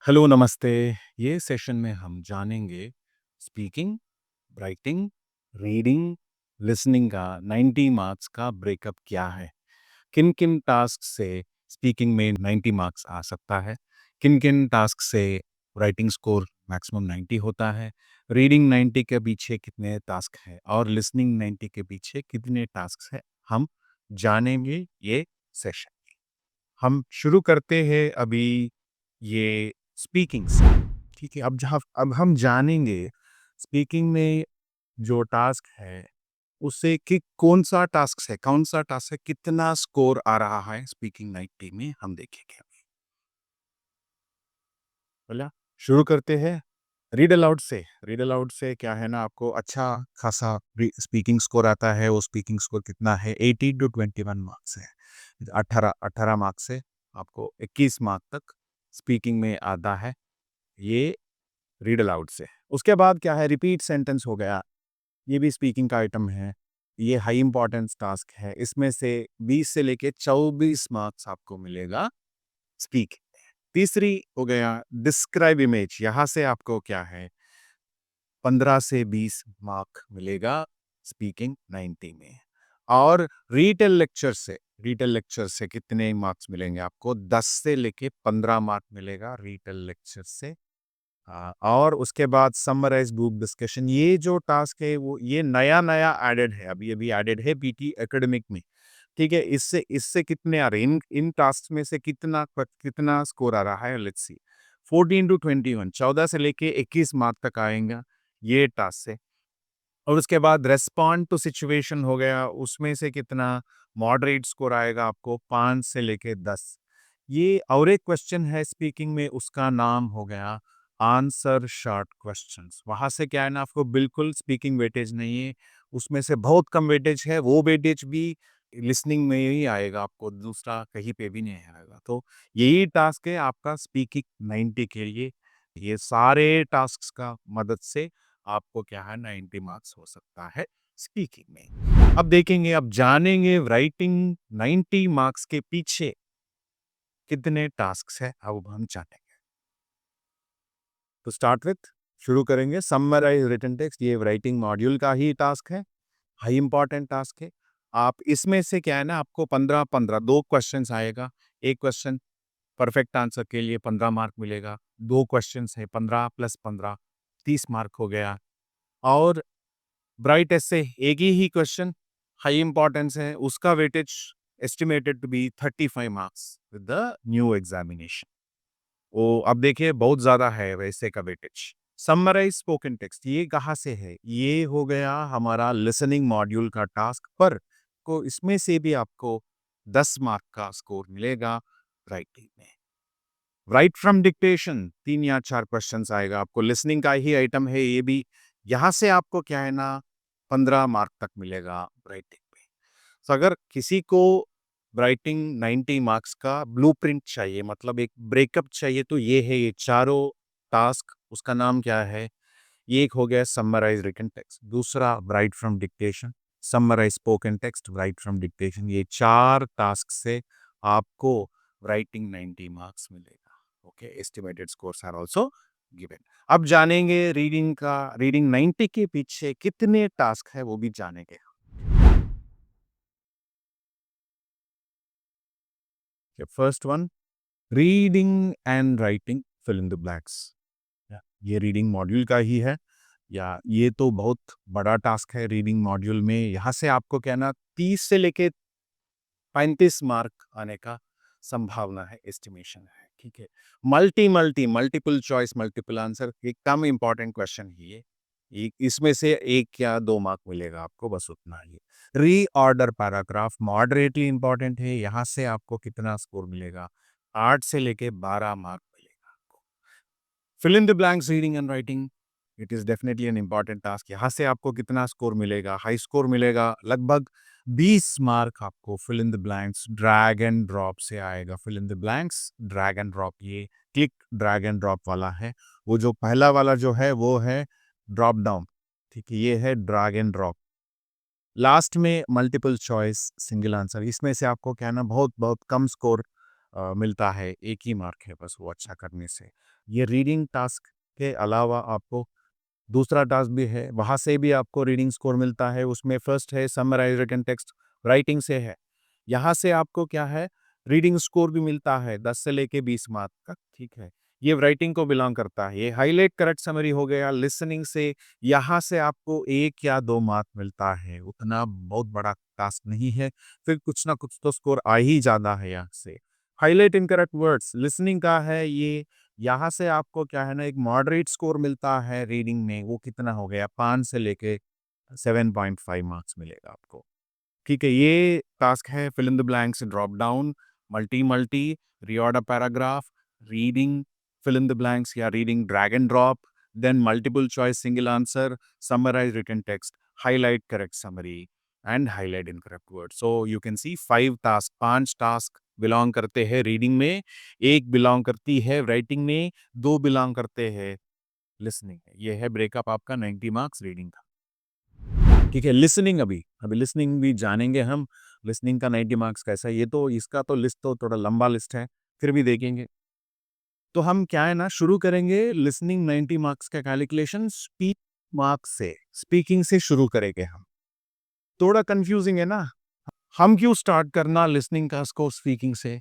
Hello, नमस्ते। ये session में हम जानेंगे स्पीकिंग, राइटिंग, रीडिंग, लिसनिंग का 90 मार्क्स का ब्रेकअप क्या है? किन-किन टास्क से स्पीकिंग में 90 मार्क्स आ सकता है? किन-किन टास्क से राइटिंग स्कोर मैक्सिमम 90 होता है? रीडिंग 90 के पीछे कितने टास्क हैं और लिसनिंग 90 के पीछे कितने टास्क हैं? हम जानेंगे ये सेशन। हम शुरू करते हैं अभी ये स्पीकिंग से। ठीक है, अब हम जानेंगे स्पीकिंग में जो टास्क है उससे कि कौन सा टास्क है, कितना स्कोर आ रहा है स्पीकिंग 90 में हम देखेंगे। बोला शुरू करते हैं रीड अलाउड से क्या है ना, आपको अच्छा खासा स्पीकिंग स्कोर आता है। वो स्पीकिंग स्कोर कितना है? 18 टू 21 मार्क्स है। 18 मार्क्स से आपको 21 मार्क तक स्पीकिंग में आता है, ये रीड अलाउड से। उसके बाद क्या है? रिपीट सेंटेंस हो गया, ये भी स्पीकिंग का आइटम है। ये हाई इंपॉर्टेंस टास्क है। इसमें से 20 से लेके 24 मार्क्स आपको मिलेगा स्पीक। तीसरी हो गया डिस्क्राइब इमेज। यहाँ से आपको क्या है? 15 से 20 मार्क मिलेगा स्पीकिंग 90 में। और रिटेल लेक्चर से कितने मार्क्स मिलेंगे आपको? 10 से लेके 15 मार्क मिलेगा रिटेल लेक्चर से। और उसके बाद समराइज बुक डिस्कशन, ये जो टास्क है वो ये नया-नया ऐडेड है, अभी-अभी ऐडेड है पीटी एकेडमिक में। ठीक है, इससे इससे कितने आ रहे हैं? इन इन टास्क में से कितना स्कोर आ रहा है? Let's see. 14 टू 21, 14 से लेके 21 मार्क तक आएगा ये टास्क से। और उसके बाद रेस्पॉन्ड टू सिचुएशन हो गया, उसमें से कितना मॉडरेट स्कोर आएगा आपको? 5 से लेके 10। ये और एक क्वेश्चन है स्पीकिंग में, उसका नाम हो गया आंसर शॉर्ट क्वेश्चंस। वहाँ से क्या है ना, आपको बिल्कुल स्पीकिंग वेटेज नहीं है, उसमें से बहुत कम वेटेज है। वो वेटेज भी लिसनिंग में ही आएगा आपको, दूसरा कहीं पे भी नहीं आएगा। तो यही टास्क है आपका स्पीकिंग 90 के लिए। ये सारे टास्क का मदद से आपको क्या है 90 मार्क्स हो सकता है स्पीकिंग में। अब देखेंगे, अब जानेंगे राइटिंग 90 मार्क्स के पीछे कितने टास्क है, अब हम जानेंगे। तो स्टार्ट विथ शुरू करेंगे समराइज रिटन टेक्स्ट। ये राइटिंग मॉड्यूल का ही टास्क है, हाई इंपॉर्टेंट टास्क है। आप इसमें से क्या है ना, आपको 15-15 दो क्वेश्चंस आएगा। एक क्वेश्चन परफेक्ट आंसर के लिए 15 मार्क मिलेगा। दो क्वेश्चंस है, 15 प्लस 15 30 मार्क हो गया। और ब्राइट एस्से एक ही क्वेश्चन हाई इंपॉर्टेंस है, उसका weightage estimated to be 35 marks with the new examination. वो अब देखिए बहुत ज्यादा है वैसे का वेटेज। समराइज स्पोकन टेक्स्ट, ये कहाँ से है? ये हो गया हमारा लिसनिंग मॉड्यूल का टास्क, पर को इसमें से भी आपको 10 मार्क का स्कोर मिलेगा राइटिंग में। राइट फ्रॉम डिक्टेशन 3 या 4 क्वेश्चंस आएगा आपको, लिसनिंग का ही आइटम है ये भी। यहाँ से आपको क्या है ना 15 मार्क तक मिलेगा राइटिंग में। तो अगर किसी को राइटिंग 90 मार्क्स का ब्लूप्रिंट चाहिए, मतलब एक ब्रेकअप चाहिए, तो ये है ये चारों टास्क। उसका नाम क्या है? ये एक हो गया समराइज रिटन टेक्स्ट, दूसरा write from dictation, summarise spoken text, write from dictation. ये 4 टास्क से आपको राइटिंग 90 मार्क्स मिलेगा। Okay, estimated scores are also given. अब जानेंगे रीडिंग 90 के पीछे कितने टास्क है वो भी जानेंगे। First one, reading and writing fill in the blanks. ये रीडिंग मॉड्यूल का ही है, या ये तो बहुत बड़ा टास्क है रीडिंग मॉड्यूल में। यहाँ से आपको क्या ना 30 से लेके 35 मार्क आने का संभावना है, एस्टिमेशन है। ठीक है, मल्टीपल चॉइस मल्टीपल आंसर, एक कम इंपॉर्टेंट क्वेश्चन ही है। इसमें से एक या दो मार्क मिलेगा आपको, बस उतना ही। रीऑर्डर पैराग्राफ मॉडरेटली इंपॉर्टेंट है, यहाँ से आपको कितना स्कोर मिलेगा? 8 से लेके 12 मार्क मिलेगा आपको। Fill in the blanks reading and writing, it is definitely an important task. यहाँ से आपको कितना स्कोर मिलेगा? हाई स्कोर मिलेगा, लगभग 20 मार्क आपको fill in the blanks drag and drop से आएगा। Fill in the blanks drag and drop, ये क्लिक ड्रैग एंड ड्रॉप वाला है। वो जो पहला वाला जो है वो है ड्रॉप डाउन। ठीक है, ये है ड्रैग एंड ड्रॉप। लास्ट में मल्टीपल चॉइस सिंगल आंसर, इसमें से आपको क्या है ना बहुत बहुत कम स्कोर मिलता है, एक ही मार्क है बस वो अच्छा करने से। ये रीडिंग टास्क के अलावा आपको दूसरा टास्क भी है, वहाँ से भी आपको रीडिंग स्कोर मिलता है। उसमें फर्स्ट है समराइज़ रिटन टेक्स्ट, राइटिंग से है। यहाँ से आपको क्या है, रीडिंग स्कोर भी मिलता है 10 से लेके 20 मार्क तक, ठीक है। ये राइटिंग को बिलॉन्ग करता है। ये हाइलाइट करेक्ट समरी हो गया, लिसनिंग से यहाँ से आपको 1 या 2 मार्क मिलता है, उतना बहुत बड़ा टास्क नहीं है, फिर कुछ ना कुछ तो स्कोर आ ही जाता है यहाँ से। हाइलाइट इनकरेक्ट वर्ड्स, लिसनिंग का है ये, यहाँ से आपको क्या है ना, एक मॉडरेट स्कोर मिलता है रीडिंग में, वो कितना हो गया 5 से लेके 7.5 मार्क्स मिलेगा आपको। ठीक है, ये टास्क है fill in the blanks, drop down, multi multi, reorder paragraph, reading fill in the blanks या reading drag and drop, then multiple choice single answer, summarise written text, highlight correct summary and highlight incorrect word. So you can see 5 task, 5 task belong करते हैं reading में, 1 belong करती है writing में, 2 belong करते हैं listening में। ये है ब्रेकअप आपका 90 मार्क्स रीडिंग का। ठीक है, लिसनिंग अभी अभी लिसनिंग भी जानेंगे हम, लिसनिंग का 90 मार्क्स कैसा है, ये तो इसका तो लिस्ट तो थोड़ा लंबा लिस्ट है, फिर भी देखेंगे। तो हम क्या है ना, शुरू करेंगे लिसनिंग 90 मार्क्स का कैलकुलेशन स्पीक मार्क्स से, स्पीकिंग से शुरू करेंगे हम। थोड़ा कंफ्यूजिंग है ना, हम क्यों स्टार्ट करना लिसनिंग का स्कोर स्पीकिंग से?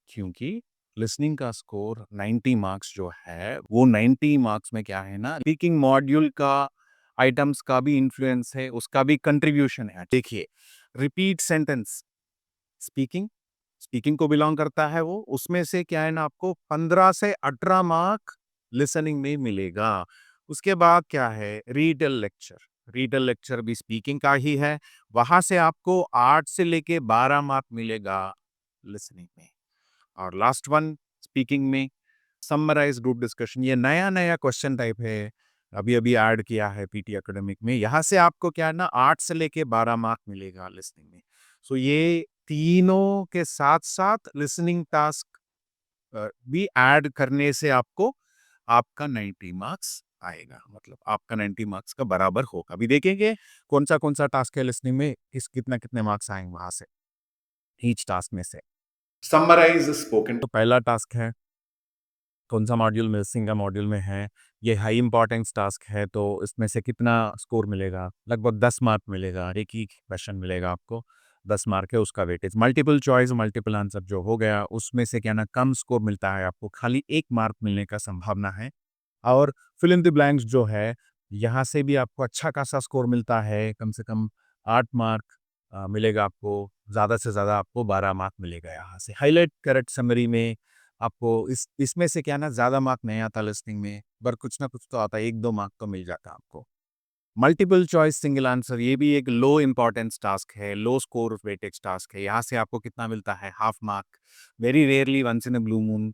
क्योंकि लिसनिंग का स्कोर 90 मार्क्स जो है, वो 90 मार्क्स में क्या है ना, स्पीकिंग मॉड्यूल का आइटम्स का भी इन्फ्लुएंस है, उसका भी कंट्रीब्यूशन है। देखिए, रिपीट सेंटेंस स्पीकिंग, स्पीकिंग को बिलोंग करता है वो, उसमें से क्या है ना, आपको 15 से 18 मार्क लिसनिंग में मिलेगा। उसके बाद क्या है, रीडल लेक्चर, रीडल लेक्चर भी स्पीकिंग का ही है, वहां से आपको 8 से लेके 12 मार्क मिलेगा लिसनिंग में। और लास्ट वन स्पीकिंग में समराइज ग्रुप डिस्कशन, ये नया नया क्वेश्चन टाइप है, अभी अभी ऐड किया है पीटी एकेडमिक में, यहाँ से आपको क्या है ना 8 से लेके 12 मार्क मिलेगा लिसनिंग में। सो ये तीनों के साथ साथ लिसनिंग टास्क भी ऐड करने से आपको आपका 90 मार्क्स आएगा, मतलब आपका 90 मार्क्स का बराबर होगा। अभी देखेंगे कौन सा टास्क है लिसनिंग में, किस कितना कितने मार्क्स आएंगे वहां से ईच टास्क में से। समराइज स्पोकन, तो पहला टास्क है, कौन सा मॉड्यूल में, लिसनिंग का मॉड्यूल में है, ये हाई इंपॉर्टेंस टास्क है, तो इसमें से कितना स्कोर मिलेगा, लगभग 10 मार्क मिलेगा, एक ही क्वेश्चन मिलेगा आपको, 10 मार्क है उसका weightage. Multiple choice multiple answer जो हो गया, उसमें से क्या ना कम स्कोर मिलता है आपको, खाली 1 मार्क मिलने का संभावना है। और फिल इन द ब्लैंक्स जो है, यहाँ से भी आपको अच्छा खासा स्कोर मिलता है, कम से कम 8 मार्क मिलेगा आपको, ज़्यादा से ज़्यादा आपको 12 मार्क मिलेगा यहाँ से। हाइलाइट करेक्ट समरी में आपको इसमें से क्या ना ज़्यादा मार्क नहीं आता लिसनिंग में, पर कुछ ना कुछ तो आता है, 1-2 मार्क तो मिल जाता है आपको। मल्टीपल चॉइस सिंगल आंसर, ये भी एक लो इंपॉर्टेंस टास्क है, लो स्कोर वेटेज टास्क है, यहाँ से आपको कितना मिलता है, half mark, very rarely once in a blue moon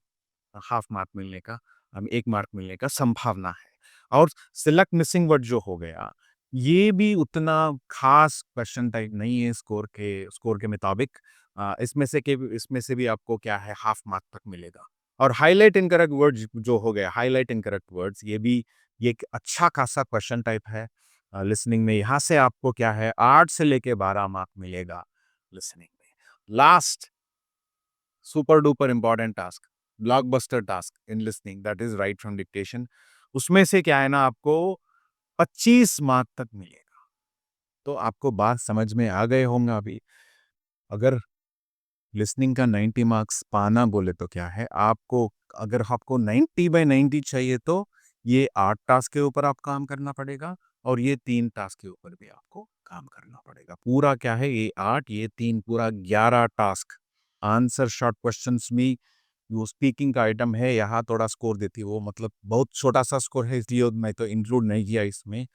half mark मिलने का, 1 मार्क मिलने का संभावना है। और सिलेक्ट मिसिंग वर्ड जो हो गया, ये भी उतना खास क्वेश्चन टाइप नहीं है स्कोर के मुताबिक। इसमें से भी आपको क्या है, हाफ मार्क तक मिलेगा। और हाईलाइट इनकरेक्ट वर्ड्स जो हो गया, हाईलाइट इनकरेक्ट वर्ड्स, ये एक अच्छा खासा क्वेश्चन टाइप है लिसनिंग में, यहाँ से आपको क्या है 8 से लेके 12 मार्क मिलेगा लिसनिंग में। Last super duper important task, blockbuster task in listening, that is right from dictation, उसमें से क्या है ना आपको 25 मार्क तक मिलेगा। तो आपको बात समझ में आ गए होंगे अभी। अगर लिसनिंग का 90 मार्क्स पाना बोले तो क्या है, आपको अगर आपको 90/90 चाहिए तो ये 8 टास्क के ऊपर आप काम करना पड़ेगा, और ये 3 टास्क के ऊपर भी आपको काम करना पड़ेगा। पूरा क्या है, ये 8 ये 3 पूरा 11 टास्क। आंसर शॉर्ट क्वेश्चंस में वो स्पीकिंग का आइटम है, यहाँ थोड़ा स्कोर देती है वो, मतलब बहुत छोटा सा स्कोर है, इसलिए मैं तो इंक्लूड नहीं किया इसमें।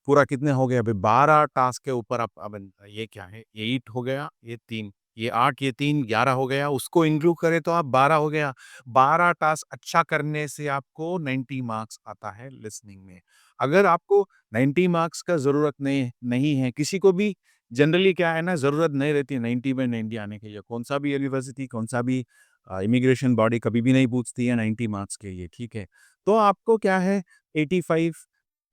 पूरा कितने हो गए अभी, 12 टास्क के ऊपर आप, अब ये क्या है, ये 8 हो गया, ये 3, ये 8, ये 3, 11 हो गया, उसको इंक्लूड करें तो आप 12 हो गया। 12 टास्क अच्छा करने से आपको 90 मार्क्स आता है लिसनिंग में। अगर आपको 90 मार्क्स का ज़रूरत नहीं है, किसी को भी जनरली क्या है ना, ज़रूरत नहीं रहती है 90/90 आने के लिए, कौन सा भी यूनिवर्सिटी, कौन सा भी इमिग्रेशन बॉडी कभी भी नहीं पूछती है 90 मार्क्स के लिए, ठीक है। तो आपको क्या है 85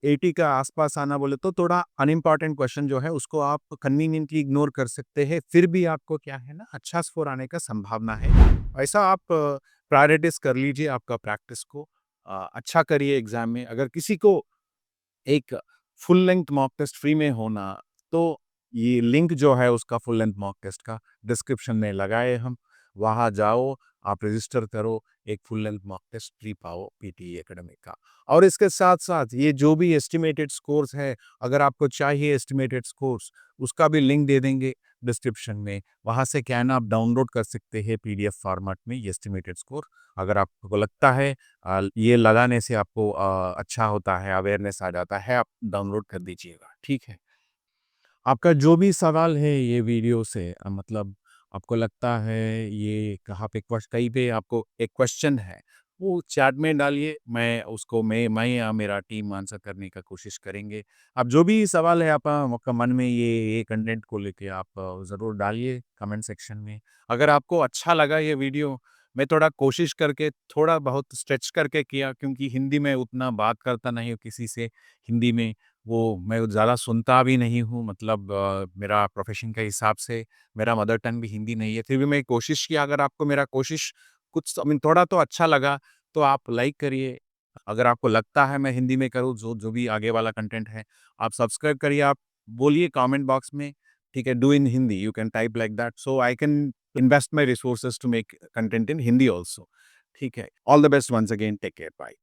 80 का आसपास आना बोले तो थोड़ा अनइम्पोर्टेंट क्वेश्चन जो है उसको आप कन्वीनियंटली इग्नोर कर सकते हैं, फिर भी आपको क्या है ना अच्छा स्कोर आने का संभावना है। ऐसा आप प्रायोरिटाइज कर लीजिए आपका प्रैक्टिस को। अच्छा करिए एग्ज़ाम में। अगर किसी को एक full length mock test free में होना, तो ये लिंक जो है उसका फुल लेंथ मॉक टेस्ट का डिस्क्रिप्शन में लगाए हम। वहाँ जाओ, आप रजिस्टर करो, एक full length mock test free पाओ पीटीई एकेडमी का। और इसके साथ-साथ ये जो भी एस्टिमेटेड स्कोर्स है, अगर आपको चाहिए एस्टिमेटेड स्कोर्स, उसका भी लिंक दे देंगे डिस्क्रिप्शन में। वहाँ से क्या है ना, आप डाउनलोड कर सकते हैं पीडीएफ फॉर्मेट में ये एस्टिमेटेड स्कोर। अगर आपको लगता है ये लगाने से आपको अच्छा होता है, अवेयरनेस आ जाता है, आप डाउनलोड कर दीजिएगा, ठीक है? आपका जो भी सवाल है ये वीडियो से मतलब आपको लगता है ये कहाँ पे कहीं पे आपको एक क्वेश्चन है, वो चैट में डालिए, मैं या मेरा टीम आंसर करने का कोशिश करेंगे। आप जो भी सवाल है आपका मन में ये कंटेंट को लेके आप ज़रूर डालिए कमेंट सेक्शन में। अगर आपको अच्छा लगा ये वीडियो, मैं थोड़ा कोशिश करके थोड़ा बहुत स्ट्रेच करके किया क्योंकि हिंदी में उतना बात करता नहीं हूँ किसी से, हिंदी में वो मैं ज़्यादा सुनता भी नहीं हूँ मतलब मेरा प्रोफ़ेशन के हिसाब से मेरा मदर टंग भी हिंदी नहीं है। फिर भी मैं कोशिश किया अगर आपको मेरा कोशिश कुछ आई मीन थोड़ा तो अच्छा लगा, तो आप लाइक करिए। अगर आपको लगता है मैं हिंदी में करूँ जो जो भी आगे वाला कंटेंट है, आप सब्सक्राइब करिए, आप बोलिए कमेंट बॉक्स में, ठीक है? Do in Hindi, you can type like that so I can invest my resources to make content in Hindi also, ठीक है? All the best once again, take care, bye.